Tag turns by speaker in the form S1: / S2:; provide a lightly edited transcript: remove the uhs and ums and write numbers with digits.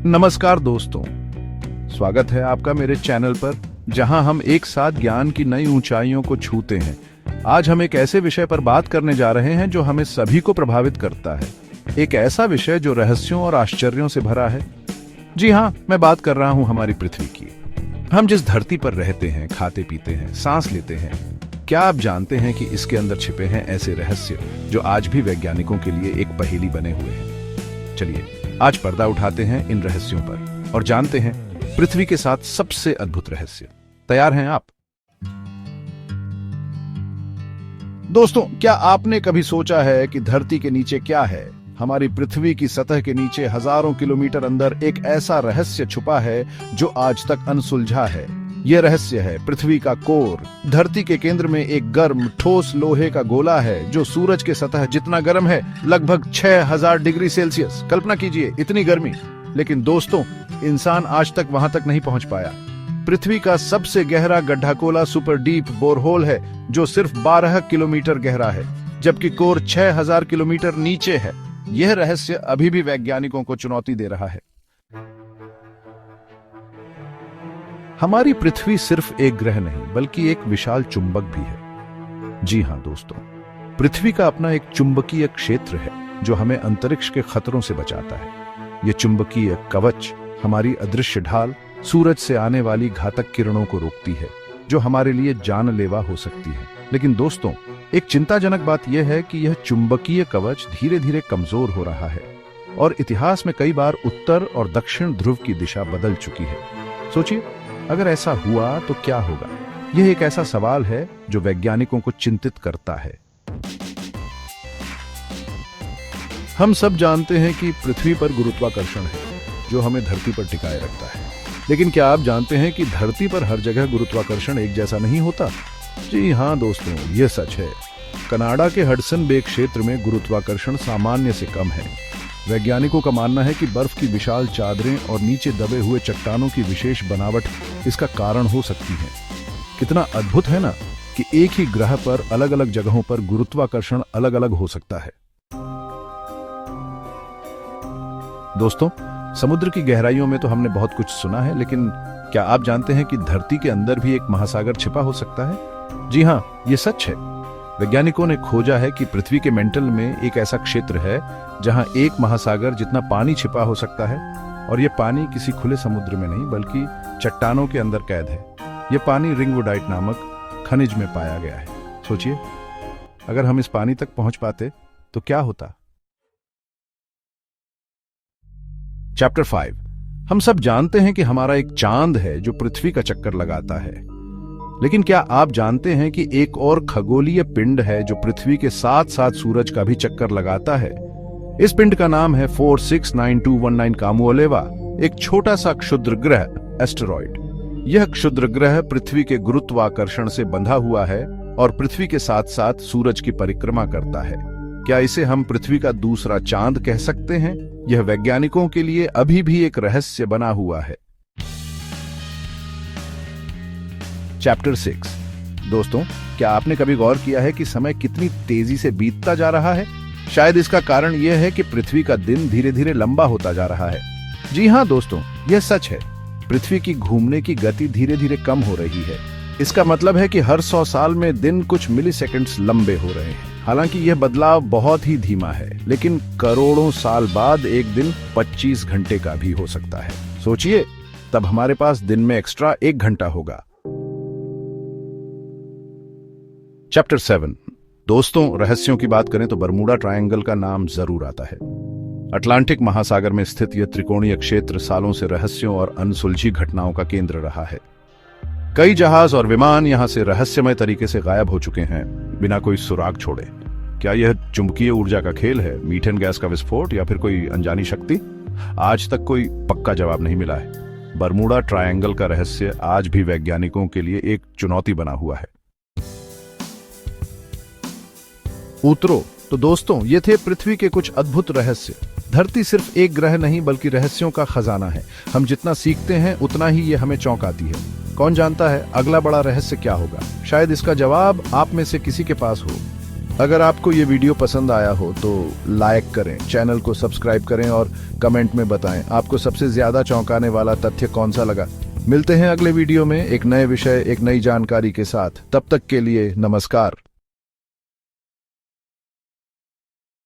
S1: नमस्कार दोस्तों, स्वागत है आपका मेरे चैनल पर, जहां हम एक साथ ज्ञान की नई ऊंचाइयों को छूते हैं। आज हम एक ऐसे विषय पर बात करने जा रहे हैं जो हमें सभी को प्रभावित करता है। एक ऐसा विषय जो रहस्यों और आश्चर्यों से भरा है। जी हाँ, मैं बात कर रहा हूं हमारी पृथ्वी की। हम जिस धरती पर रहते हैं, खाते पीते हैं, सांस लेते हैं, क्या आप जानते हैं कि इसके अंदर छिपे हैं ऐसे रहस्य जो आज भी वैज्ञानिकों के लिए एक पहेली बने हुए हैं। चलिए आज पर्दा उठाते हैं इन रहस्यों पर और जानते हैं पृथ्वी के साथ सबसे अद्भुत रहस्य। तैयार हैं आप? दोस्तों, क्या आपने कभी सोचा है कि धरती के नीचे क्या है? हमारी पृथ्वी की सतह के नीचे हजारों किलोमीटर अंदर एक ऐसा रहस्य छुपा है जो आज तक अनसुलझा है। यह रहस्य है पृथ्वी का कोर। धरती के केंद्र में एक गर्म ठोस लोहे का गोला है जो सूरज के सतह जितना गर्म है, लगभग 6000 डिग्री सेल्सियस। कल्पना कीजिए इतनी गर्मी। लेकिन दोस्तों, इंसान आज तक वहां तक नहीं पहुंच पाया। पृथ्वी का सबसे गहरा गड्ढा कोला सुपर डीप बोरहोल है जो सिर्फ 12 किलोमीटर गहरा है, जबकि कोर 6000 किलोमीटर नीचे है। यह रहस्य अभी भी वैज्ञानिकों को चुनौती दे रहा है। हमारी पृथ्वी सिर्फ एक ग्रह नहीं बल्कि एक विशाल चुंबक भी है। जी हां दोस्तों, पृथ्वी का अपना एक चुंबकीय क्षेत्र है जो हमें अंतरिक्ष के खतरों से बचाता है। यह चुंबकीय कवच हमारी अदृश्य ढाल, सूरज से आने वाली घातक किरणों को रोकती है जो हमारे लिए जानलेवा हो सकती है। लेकिन दोस्तों, एक चिंताजनक बात यह है कि यह चुंबकीय कवच धीरे धीरे कमजोर हो रहा है और इतिहास में कई बार उत्तर और दक्षिण ध्रुव की दिशा बदल चुकी है। सोचिए, अगर ऐसा हुआ तो क्या होगा? यह एक ऐसा सवाल है जो वैज्ञानिकों को चिंतित करता है। हम सब जानते हैं कि पृथ्वी पर गुरुत्वाकर्षण है जो हमें धरती पर टिकाए रखता है। लेकिन क्या आप जानते हैं कि धरती पर हर जगह गुरुत्वाकर्षण एक जैसा नहीं होता? जी हां दोस्तों, यह सच है। कनाडा के हडसन बे क्षेत्र में गुरुत्वाकर्षण सामान्य से कम है। वैज्ञानिकों का मानना है कि बर्फ की विशाल चादरें और नीचे दबे हुए चट्टानों की विशेष बनावट इसका कारण हो सकती है। कितना अद्भुत है ना कि एक ही ग्रह पर अलग अलग जगहों पर गुरुत्वाकर्षण अलग अलग हो सकता है। दोस्तों, समुद्र की गहराइयों में तो हमने बहुत कुछ सुना है, लेकिन क्या आप जानते हैं कि धरती के अंदर भी एक महासागर छिपा हो सकता है? जी हां, यह सच है। वैज्ञानिकों ने खोजा है कि पृथ्वी के मेंटल में एक ऐसा क्षेत्र है जहां एक महासागर जितना पानी छिपा हो सकता है, और यह पानी किसी खुले समुद्र में नहीं बल्कि चट्टानों के अंदर कैद है। यह पानी रिंगवुडाइट नामक खनिज में पाया गया है। सोचिए, अगर हम इस पानी तक पहुंच पाते तो क्या होता? चैप्टर 5। हम सब जानते हैं कि हमारा एक चांद है जो पृथ्वी का चक्कर लगाता है। लेकिन क्या आप जानते हैं कि एक और खगोलीय पिंड है जो पृथ्वी के साथ साथ सूरज का भी चक्कर लगाता है? इस पिंड का नाम है 469219 कामुओलेवा, एक छोटा सा क्षुद्र ग्रह एस्टेरॉइड। यह क्षुद्र ग्रह पृथ्वी के गुरुत्वाकर्षण से बंधा हुआ है और पृथ्वी के साथ साथ सूरज की परिक्रमा करता है। क्या इसे हम पृथ्वी का दूसरा चांद कह सकते हैं? यह वैज्ञानिकों के लिए अभी भी एक रहस्य बना हुआ है। चैप्टर 6। दोस्तों, क्या आपने कभी गौर किया है कि समय कितनी तेजी से बीतता जा रहा है? शायद इसका कारण यह है कि पृथ्वी का दिन धीरे धीरे लंबा होता जा रहा है। जी हां दोस्तों, यह सच है। पृथ्वी की घूमने की गति धीरे धीरे कम हो रही है। इसका मतलब है कि हर 100 साल में दिन कुछ मिलीसेकंड्स लंबे हो रहे हैं। हालांकि यह बदलाव बहुत ही धीमा है, लेकिन करोड़ों साल बाद एक दिन 25 घंटे का भी हो सकता है। सोचिए, तब हमारे पास दिन में एक्स्ट्रा 1 घंटा होगा। चैप्टर 7। दोस्तों, रहस्यों की बात करें तो बरमूडा ट्रायंगल का नाम जरूर आता है। अटलांटिक महासागर में स्थित यह त्रिकोणीय क्षेत्र सालों से रहस्यों और अनसुलझी घटनाओं का केंद्र रहा है। कई जहाज और विमान यहां से रहस्यमय तरीके से गायब हो चुके हैं बिना कोई सुराग छोड़े। क्या यह चुंबकीय ऊर्जा का खेल है, मीथेन गैस का विस्फोट, या फिर कोई अनजानी शक्ति? आज तक कोई पक्का जवाब नहीं मिला है। बरमूडा ट्रायंगल का रहस्य आज भी वैज्ञानिकों के लिए एक चुनौती बना हुआ है। उतरो तो दोस्तों, ये थे पृथ्वी के कुछ अद्भुत रहस्य। धरती सिर्फ एक ग्रह नहीं बल्कि रहस्यों का खजाना है। हम जितना सीखते हैं उतना ही ये हमें चौंकाती है। कौन जानता है अगला बड़ा रहस्य क्या होगा? शायद इसका जवाब आप में से किसी के पास हो। अगर आपको ये वीडियो पसंद आया हो तो लाइक करें, चैनल को सब्सक्राइब करें और कमेंट में बताएं आपको सबसे ज्यादा चौंकाने वाला तथ्य कौन सा लगा। मिलते हैं अगले वीडियो में एक नए विषय, एक नई जानकारी के साथ। तब तक के लिए नमस्कार।